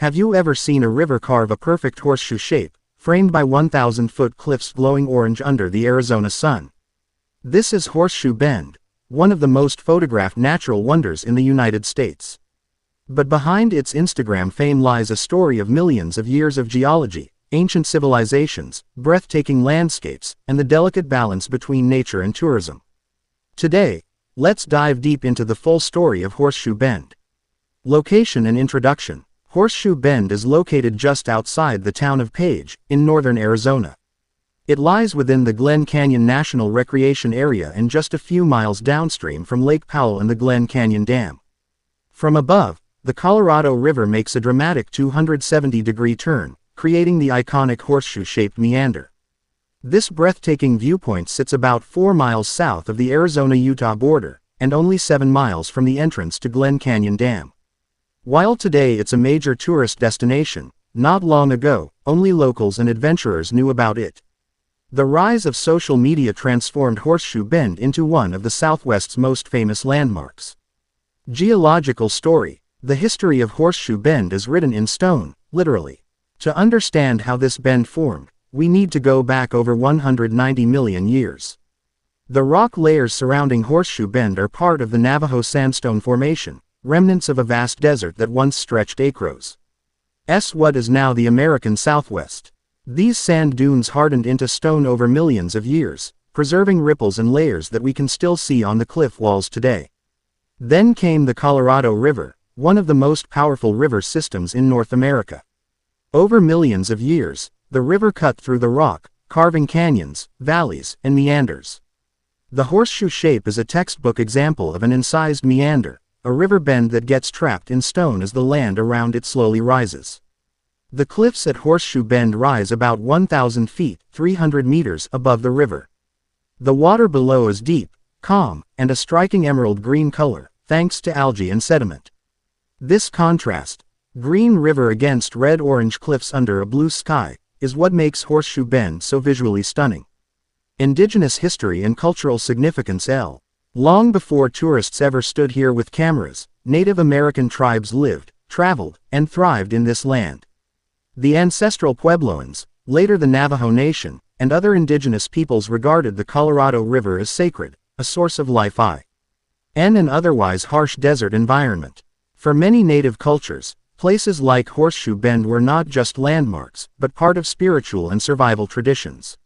Have you ever seen a river carve a perfect horseshoe shape, framed by 1,000-foot cliffs glowing orange under the Arizona sun? This is Horseshoe Bend, one of the most photographed natural wonders in the United States. But behind its Instagram fame lies a story of millions of years of geology, ancient civilizations, breathtaking landscapes, and the delicate balance between nature and tourism. Today, let's dive deep into the full story of Horseshoe Bend. Location and introduction. Horseshoe Bend is located just outside the town of Page, in northern Arizona. It lies within the Glen Canyon National Recreation Area and just a few miles downstream from Lake Powell and the Glen Canyon Dam. From above, the Colorado River makes a dramatic 270-degree turn, creating the iconic horseshoe-shaped meander. This breathtaking viewpoint sits about 4 miles south of the Arizona-Utah border, and only 7 miles from the entrance to Glen Canyon Dam. While today it's a major tourist destination, not long ago, only locals and adventurers knew about it. The rise of social media transformed Horseshoe Bend into one of the Southwest's most famous landmarks. Geological story. The history of Horseshoe Bend is written in stone, literally. To understand how this bend formed, we need to go back over 190 million years. The rock layers surrounding Horseshoe Bend are part of the Navajo Sandstone Formation, remnants of a vast desert that once stretched acres. What is now the American Southwest. These sand dunes hardened into stone over millions of years, preserving ripples and layers that we can still see on the cliff walls today. Then came the Colorado River, one of the most powerful river systems in North America. Over millions of years, the river cut through the rock, carving canyons, valleys, and meanders. The horseshoe shape is a textbook example of an incised meander, a river bend that gets trapped in stone as the land around it slowly rises. The cliffs at Horseshoe Bend rise about 1,000 feet, 300 meters above the river. The water below is deep, calm, and a striking emerald green color, thanks to algae and sediment. This contrast, green river against red-orange cliffs under a blue sky, is what makes Horseshoe Bend so visually stunning. Indigenous history and cultural significance. Long before tourists ever stood here with cameras, Native American tribes lived, traveled, and thrived in this land. The ancestral Puebloans, later the Navajo Nation, and other indigenous peoples regarded the Colorado River as sacred, a source of life in an otherwise harsh desert environment. For many native cultures, places like Horseshoe Bend were not just landmarks, but part of spiritual and survival traditions.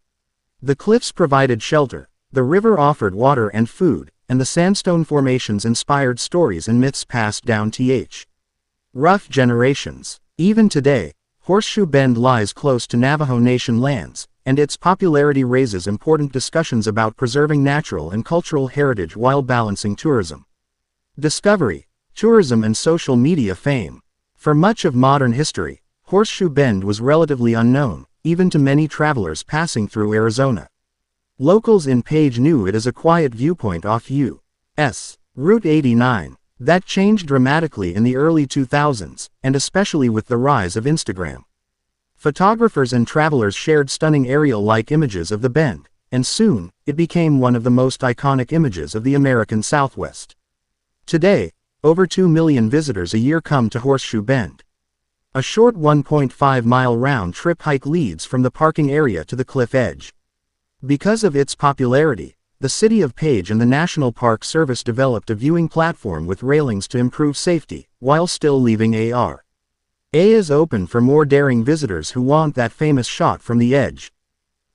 The cliffs provided shelter, the river offered water and food, and the sandstone formations inspired stories and myths passed down rough generations. Even today, Horseshoe Bend lies close to Navajo Nation lands, and its popularity raises important discussions about preserving natural and cultural heritage while balancing tourism. Discovery, tourism and social media fame. For much of modern history, Horseshoe Bend was relatively unknown, even to many travelers passing through Arizona. Locals in Page knew it as a quiet viewpoint off U.S. Route 89. That changed dramatically in the early 2000s, and especially with the rise of Instagram. Photographers and travelers shared stunning aerial-like images of the bend, and soon, it became one of the most iconic images of the American Southwest. Today, over 2 million visitors a year come to Horseshoe Bend. A short 1.5-mile round-trip hike leads from the parking area to the cliff edge. Because of its popularity, the City of Page and the National Park Service developed a viewing platform with railings to improve safety, while still leaving A is open for more daring visitors who want that famous shot from the edge.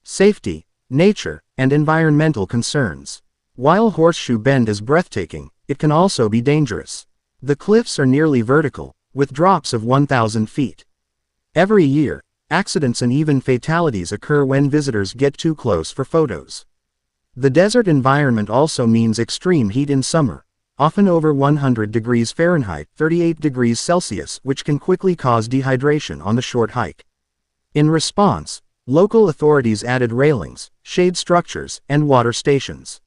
Safety, nature, and environmental concerns. While Horseshoe Bend is breathtaking, it can also be dangerous. The cliffs are nearly vertical, with drops of 1,000 feet. Every year, accidents and even fatalities occur when visitors get too close for photos. The desert environment also means extreme heat in summer, often over 100 degrees Fahrenheit, 38 degrees Celsius, which can quickly cause dehydration on the short hike. In response, local authorities added railings, shade structures, and water stations.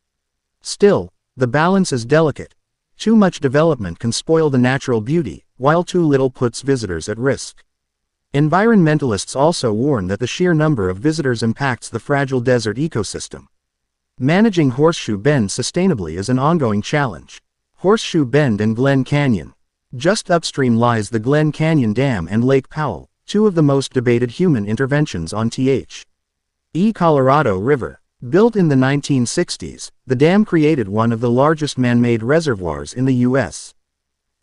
Still, the balance is delicate. Too much development can spoil the natural beauty, while too little puts visitors at risk. Environmentalists also warn that the sheer number of visitors impacts the fragile desert ecosystem. Managing Horseshoe Bend sustainably is an ongoing challenge. Horseshoe Bend and Glen Canyon. Just upstream lies the Glen Canyon Dam and Lake Powell, two of the most debated human interventions on the Colorado River. Built in the 1960s, the dam created one of the largest man-made reservoirs in the U.S.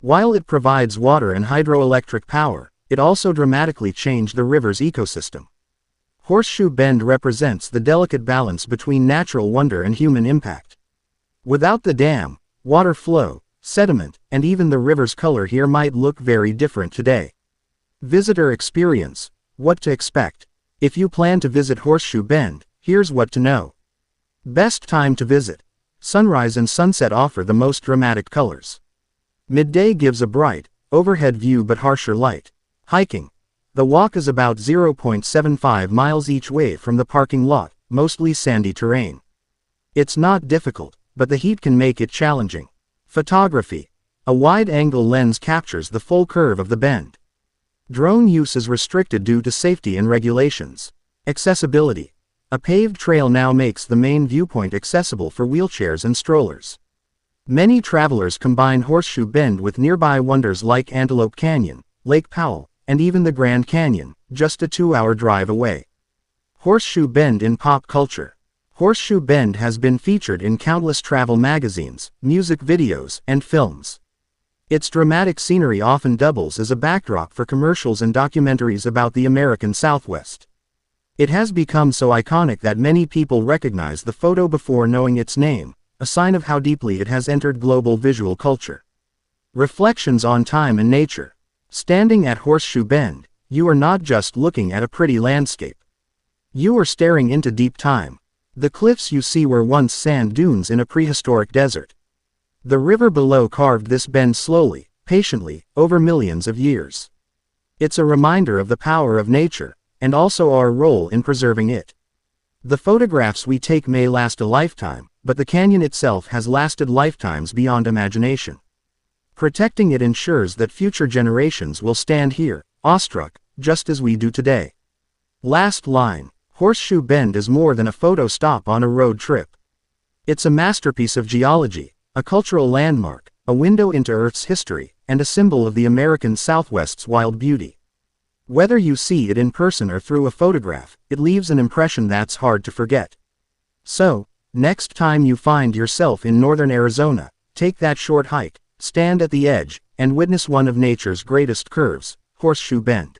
While it provides water and hydroelectric power, it also dramatically changed the river's ecosystem. Horseshoe Bend represents the delicate balance between natural wonder and human impact. Without the dam, water flow, sediment, and even the river's color here might look very different today. Visitor experience: what to expect. If you plan to visit Horseshoe Bend, here's what to know. Best time to visit. Sunrise and sunset offer the most dramatic colors. Midday gives a bright, overhead view but harsher light. Hiking. The walk is about 0.75 miles each way from the parking lot, mostly sandy terrain. It's not difficult, but the heat can make it challenging. Photography. A wide-angle lens captures the full curve of the bend. Drone use is restricted due to safety and regulations. Accessibility. A paved trail now makes the main viewpoint accessible for wheelchairs and strollers. Many travelers combine Horseshoe Bend with nearby wonders like Antelope Canyon, Lake Powell, and even the Grand Canyon, just a 2-hour drive away. Horseshoe Bend in pop culture. Horseshoe Bend has been featured in countless travel magazines, music videos, and films. Its dramatic scenery often doubles as a backdrop for commercials and documentaries about the American Southwest. It has become so iconic that many people recognize the photo before knowing its name, a sign of how deeply it has entered global visual culture. Reflections on time and nature. Standing at Horseshoe Bend, you are not just looking at a pretty landscape. You are staring into deep time. The cliffs you see were once sand dunes in a prehistoric desert. The river below carved this bend slowly, patiently, over millions of years. It's a reminder of the power of nature, and also our role in preserving it. The photographs we take may last a lifetime, but the canyon itself has lasted lifetimes beyond imagination. Protecting it ensures that future generations will stand here, awestruck, just as we do today. Last line: Horseshoe Bend is more than a photo stop on a road trip. It's a masterpiece of geology, a cultural landmark, a window into Earth's history, and a symbol of the American Southwest's wild beauty. Whether you see it in person or through a photograph, it leaves an impression that's hard to forget. So, next time you find yourself in northern Arizona, take that short hike, stand at the edge, and witness one of nature's greatest curves, Horseshoe Bend.